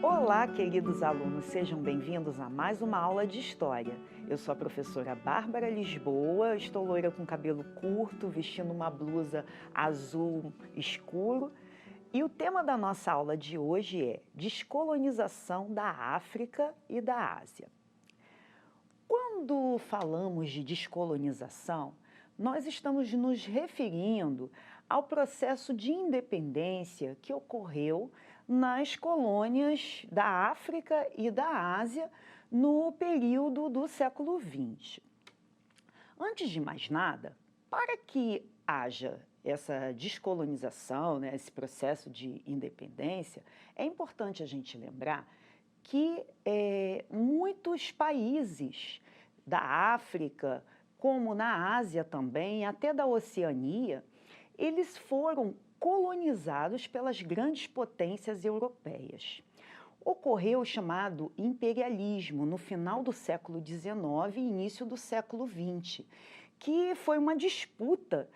Olá, queridos alunos, sejam bem-vindos a mais uma aula de História. Eu sou a professora Bárbara Lisboa, estou loira com cabelo curto, vestindo uma blusa azul escuro. E o tema da nossa aula de hoje é Descolonização da África e da Ásia. Quando falamos de descolonização, nós estamos nos referindo ao processo de independência que ocorreu nas colônias da África e da Ásia no período do século XX. Antes de mais nada, para que haja essa descolonização, esse processo de independência, é importante a gente lembrar que muitos países da África, como na Ásia também, até da Oceania, eles foram colonizados pelas grandes potências europeias. Ocorreu o chamado imperialismo no final do século XIX e início do século XX, que foi uma disputa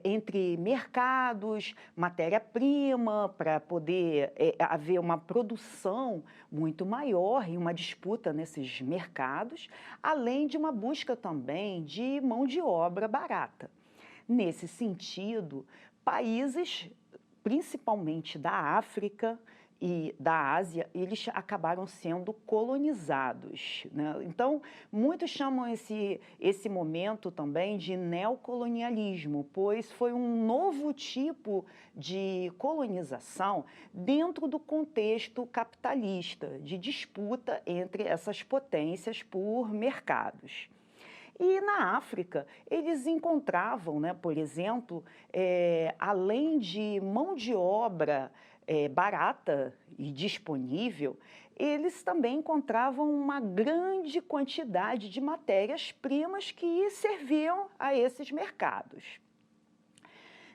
entre mercados, matéria-prima, para poder haver uma produção muito maior e uma disputa nesses mercados, além de uma busca também de mão de obra barata. Nesse sentido, países, principalmente da África e da Ásia, eles acabaram sendo colonizados, né? Então, muitos chamam esse momento também de neocolonialismo, pois foi um novo tipo de colonização dentro do contexto capitalista, de disputa entre essas potências por mercados. E na África, eles encontravam, por exemplo, além de mão de obra barata e disponível, eles também encontravam uma grande quantidade de matérias-primas que serviam a esses mercados.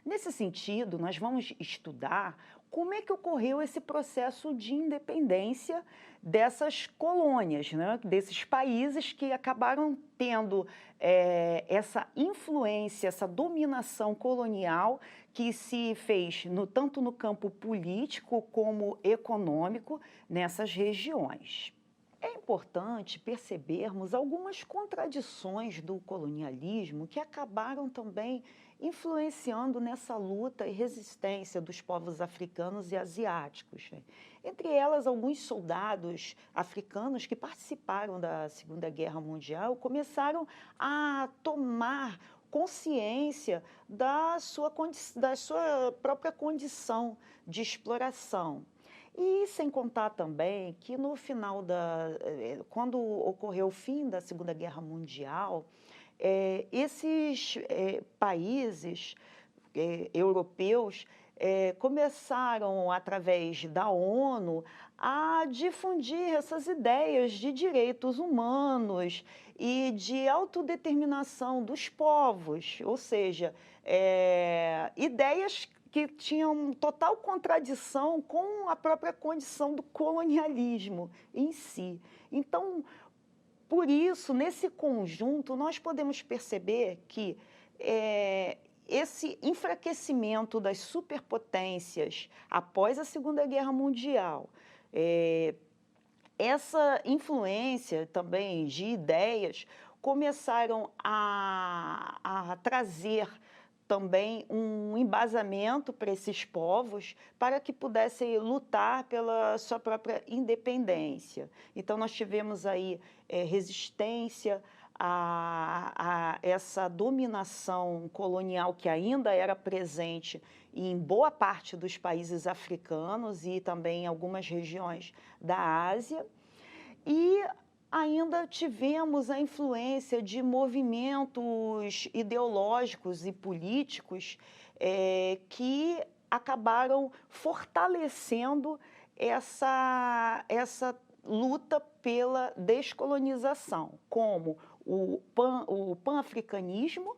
Nesse sentido, nós vamos estudar como é que ocorreu esse processo de independência dessas colônias, desses países que acabaram tendo essa influência, essa dominação colonial que se fez tanto no campo político como econômico nessas regiões. É importante percebermos algumas contradições do colonialismo que acabaram também influenciando nessa luta e resistência dos povos africanos e asiáticos. Entre elas, alguns soldados africanos que participaram da Segunda Guerra Mundial começaram a tomar consciência da sua própria condição de exploração. E sem contar também que no final quando ocorreu o fim da Segunda Guerra Mundial, esses países europeus começaram, através da ONU, a difundir essas ideias de direitos humanos e de autodeterminação dos povos, ou seja, ideias que tinham total contradição com a própria condição do colonialismo em si. Então, por isso, nesse conjunto, nós podemos perceber que esse enfraquecimento das superpotências após a Segunda Guerra Mundial, essa influência também de ideias começaram a trazer também um embasamento para esses povos para que pudessem lutar pela sua própria independência. Então, nós tivemos aí resistência a essa dominação colonial que ainda era presente em boa parte dos países africanos e também em algumas regiões da Ásia. E ainda tivemos a influência de movimentos ideológicos e políticos que acabaram fortalecendo essa luta pela descolonização, como o pan-africanismo,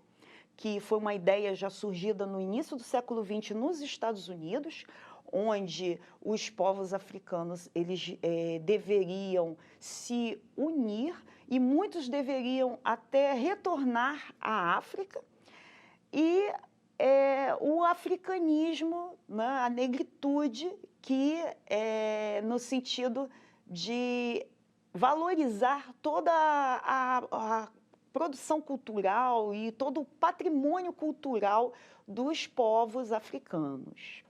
que foi uma ideia já surgida no início do século XX nos Estados Unidos, onde os povos africanos eles deveriam se unir e muitos deveriam até retornar à África, e o africanismo, a negritude, que no sentido de valorizar toda a produção cultural e todo o patrimônio cultural dos povos africanos.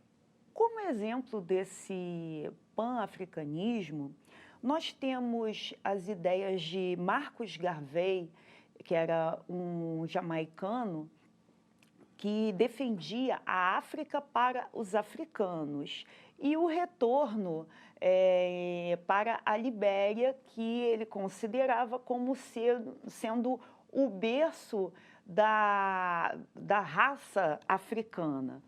Como exemplo desse pan-africanismo, nós temos as ideias de Marcus Garvey, que era um jamaicano, que defendia a África para os africanos e o retorno para a Libéria, que ele considerava como sendo o berço da raça africana.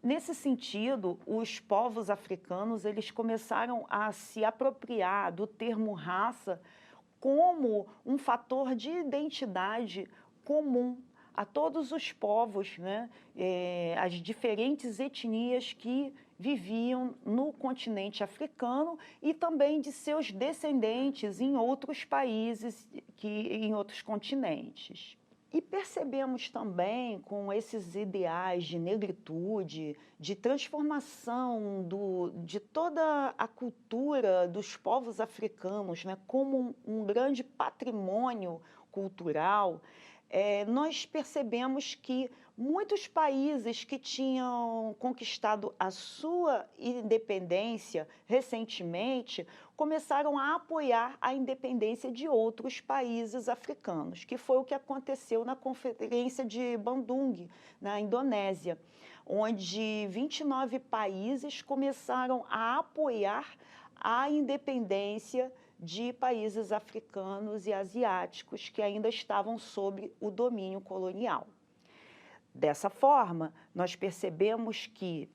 Nesse sentido, os povos africanos eles começaram a se apropriar do termo raça como um fator de identidade comum a todos os povos, né? As diferentes etnias que viviam no continente africano e também de seus descendentes em outros países, em outros continentes. E percebemos também, com esses ideais de negritude, de transformação de toda a cultura dos povos africanos, né, como um grande patrimônio cultural, nós percebemos que muitos países que tinham conquistado a sua independência recentemente começaram a apoiar a independência de outros países africanos, que foi o que aconteceu na Conferência de Bandung, na Indonésia, onde 29 países começaram a apoiar a independência de países africanos e asiáticos que ainda estavam sob o domínio colonial. Dessa forma, nós percebemos que,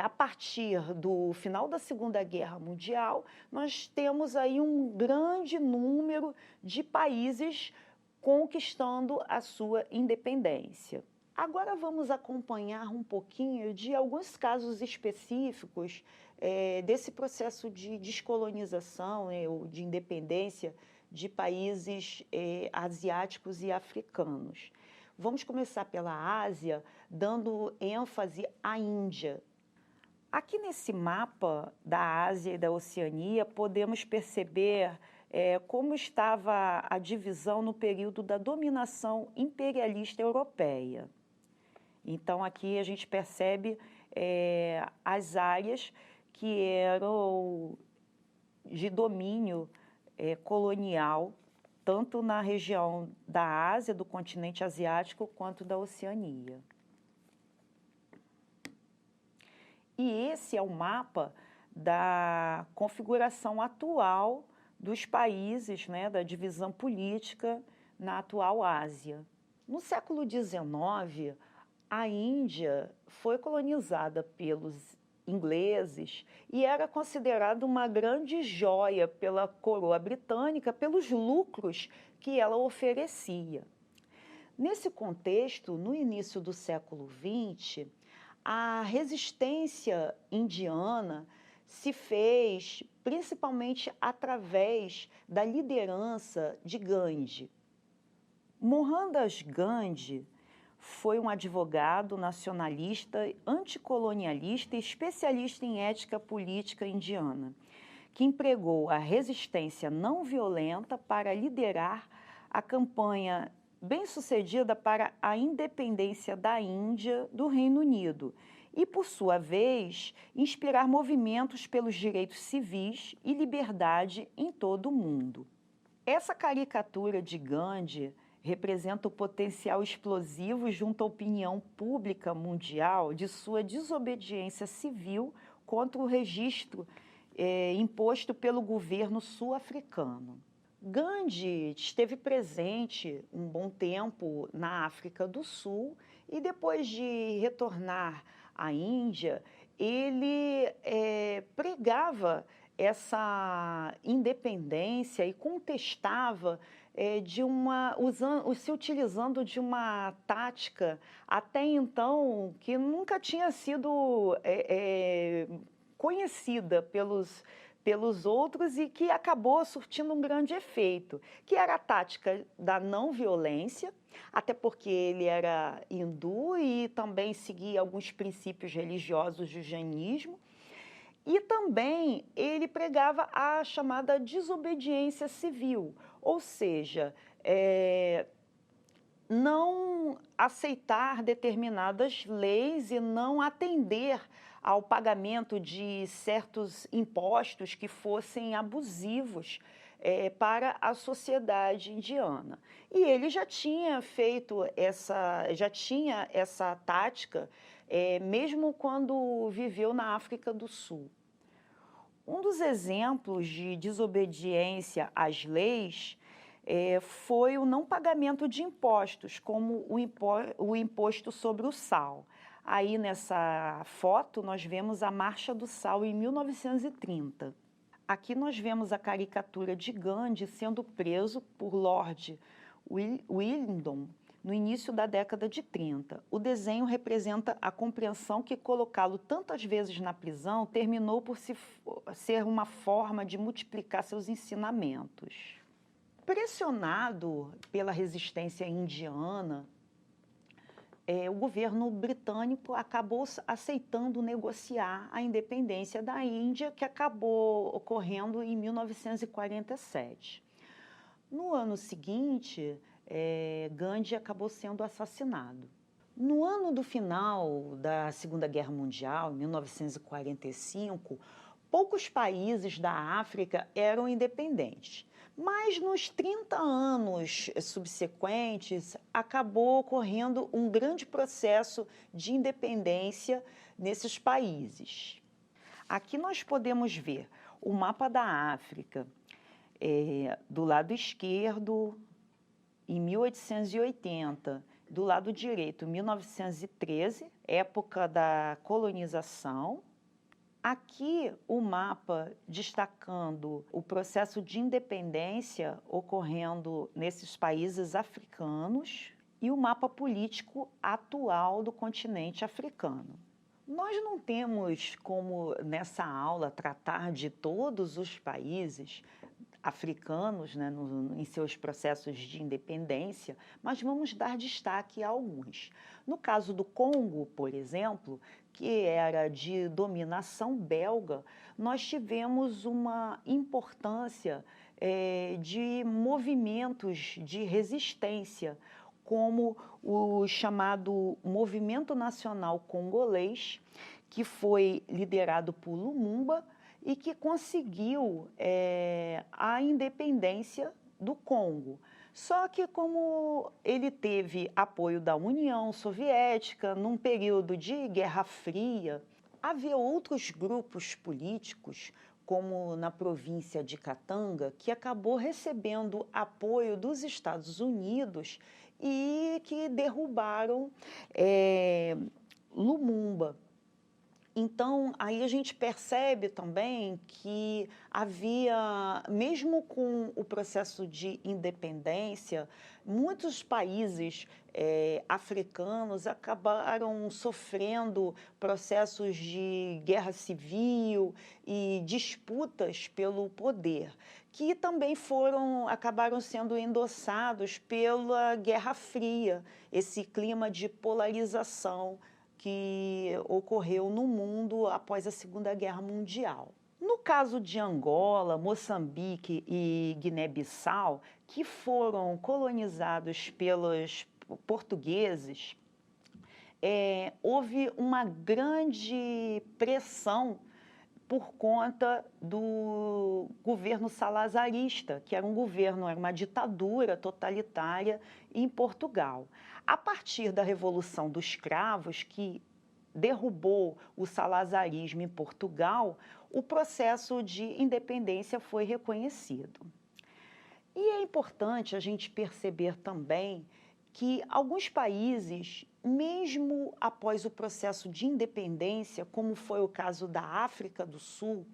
a partir do final da Segunda Guerra Mundial, nós temos aí um grande número de países conquistando a sua independência. Agora vamos acompanhar um pouquinho de alguns casos específicos desse processo de descolonização, ou de independência de países asiáticos e africanos. Vamos começar pela Ásia, dando ênfase à Índia. Aqui nesse mapa da Ásia e da Oceania, podemos perceber como estava a divisão no período da dominação imperialista europeia. Então, aqui a gente percebe as áreas que eram de domínio colonial, tanto na região da Ásia, do continente asiático, quanto da Oceania. E esse é o mapa da configuração atual dos países, né, da divisão política na atual Ásia. No século XIX, a Índia foi colonizada pelos ingleses e era considerada uma grande joia pela coroa britânica pelos lucros que ela oferecia. Nesse contexto, no início do século XX, a resistência indiana se fez principalmente através da liderança de Gandhi. Mohandas Gandhi foi um advogado nacionalista, anticolonialista e especialista em ética política indiana, que empregou a resistência não violenta para liderar a campanha bem-sucedida para a independência da Índia do Reino Unido e, por sua vez, inspirar movimentos pelos direitos civis e liberdade em todo o mundo. Essa caricatura de Gandhi representa o potencial explosivo junto à opinião pública mundial de sua desobediência civil contra o registro imposto pelo governo sul-africano. Gandhi esteve presente um bom tempo na África do Sul e depois de retornar à Índia, ele pregava essa independência e contestava se utilizando de uma tática até então que nunca tinha sido conhecida pelos outros e que acabou surtindo um grande efeito, que era a tática da não violência, até porque ele era hindu e também seguia alguns princípios religiosos do jainismo, E também ele pregava a chamada desobediência civil, ou seja, não aceitar determinadas leis e não atender ao pagamento de certos impostos que fossem abusivos para a sociedade indiana. E ele já tinha feito já tinha essa tática, mesmo quando viveu na África do Sul. Um dos exemplos de desobediência às leis foi o não pagamento de impostos, como o imposto sobre o sal. Aí nessa foto nós vemos a Marcha do Sal em 1930. Aqui nós vemos a caricatura de Gandhi sendo preso por Lord Willingdon no início da década de 30. O desenho representa a compreensão que colocá-lo tantas vezes na prisão terminou por ser uma forma de multiplicar seus ensinamentos. Pressionado pela resistência indiana, o governo britânico acabou aceitando negociar a independência da Índia, que acabou ocorrendo em 1947. No ano seguinte, Gandhi acabou sendo assassinado. No ano do final da Segunda Guerra Mundial, em 1945, poucos países da África eram independentes. Mas nos 30 anos subsequentes, acabou ocorrendo um grande processo de independência nesses países. Aqui nós podemos ver o mapa da África, do lado esquerdo, em 1880, do lado direito, 1913, época da colonização. Aqui o mapa destacando o processo de independência ocorrendo nesses países africanos e o mapa político atual do continente africano. Nós não temos como, nessa aula, tratar de todos os países africanos, né, em seus processos de independência, mas vamos dar destaque a alguns. No caso do Congo, por exemplo, que era de dominação belga, nós tivemos uma importância de movimentos de resistência, como o chamado Movimento Nacional Congolês, que foi liderado por Lumumba, e que conseguiu a independência do Congo. Só que como ele teve apoio da União Soviética, num período de Guerra Fria, havia outros grupos políticos, como na província de Katanga, que acabou recebendo apoio dos Estados Unidos e que derrubaram Lumumba. Então, aí a gente percebe também que havia, mesmo com o processo de independência, muitos países africanos acabaram sofrendo processos de guerra civil e disputas pelo poder, que também acabaram sendo endossados pela Guerra Fria, esse clima de polarização que ocorreu no mundo após a Segunda Guerra Mundial. No caso de Angola, Moçambique e Guiné-Bissau, que foram colonizados pelos portugueses, houve uma grande pressão por conta do governo salazarista, que era era uma ditadura totalitária em Portugal. A partir da Revolução dos Cravos, que derrubou o salazarismo em Portugal, o processo de independência foi reconhecido. E é importante a gente perceber também que alguns países, mesmo após o processo de independência, como foi o caso da África do Sul,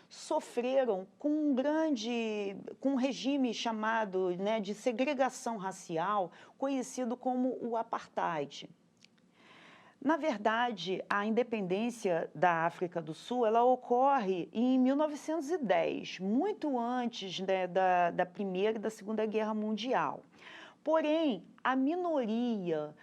sofreram com um regime chamado de segregação racial, conhecido como o apartheid. Na verdade, a independência da África do Sul ela ocorre em 1910, muito antes da Primeira e da Segunda Guerra Mundial. Porém, a minoria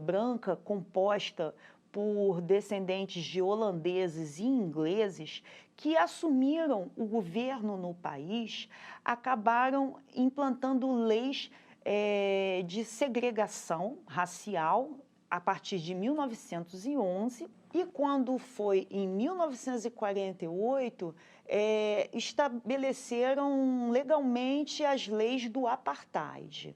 branca composta por descendentes de holandeses e ingleses que assumiram o governo no país, acabaram implantando leis de segregação racial a partir de 1911 e quando foi em 1948, estabeleceram legalmente as leis do apartheid.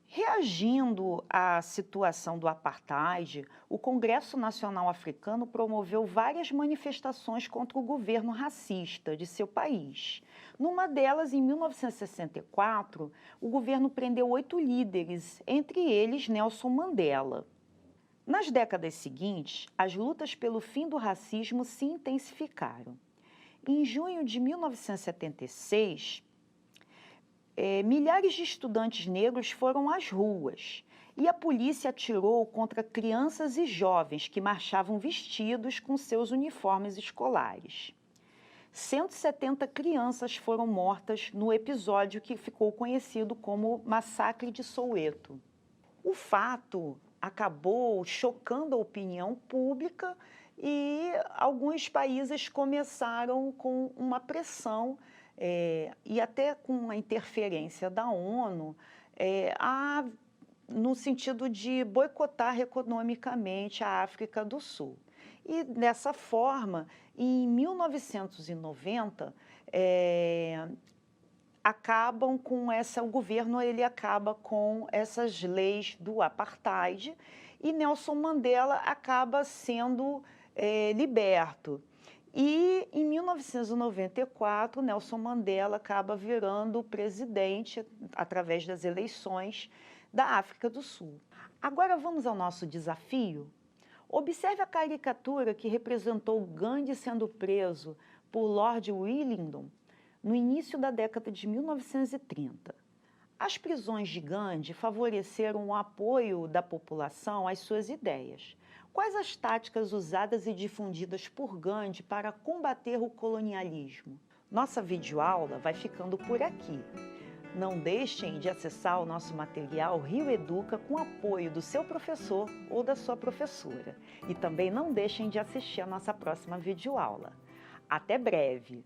Reagindo à situação do apartheid, o Congresso Nacional Africano promoveu várias manifestações contra o governo racista de seu país. Numa delas, em 1964, o governo prendeu 8 líderes, entre eles Nelson Mandela. Nas décadas seguintes, as lutas pelo fim do racismo se intensificaram. Em junho de 1976, milhares de estudantes negros foram às ruas e a polícia atirou contra crianças e jovens que marchavam vestidos com seus uniformes escolares. 170 crianças foram mortas no episódio que ficou conhecido como Massacre de Soweto. O fato acabou chocando a opinião pública e alguns países começaram com uma pressão e até com a interferência da ONU, no sentido de boicotar economicamente a África do Sul. E dessa forma, em 1990, o governo acaba com essas leis do apartheid e Nelson Mandela acaba sendo liberto. E, em 1994, Nelson Mandela acaba virando presidente, através das eleições, da África do Sul. Agora vamos ao nosso desafio? Observe a caricatura que representou Gandhi sendo preso por Lord Wellington no início da década de 1930. As prisões de Gandhi favoreceram o apoio da população às suas ideias. Quais as táticas usadas e difundidas por Gandhi para combater o colonialismo? Nossa videoaula vai ficando por aqui. Não deixem de acessar o nosso material Rio Educa com apoio do seu professor ou da sua professora. E também não deixem de assistir a nossa próxima videoaula. Até breve!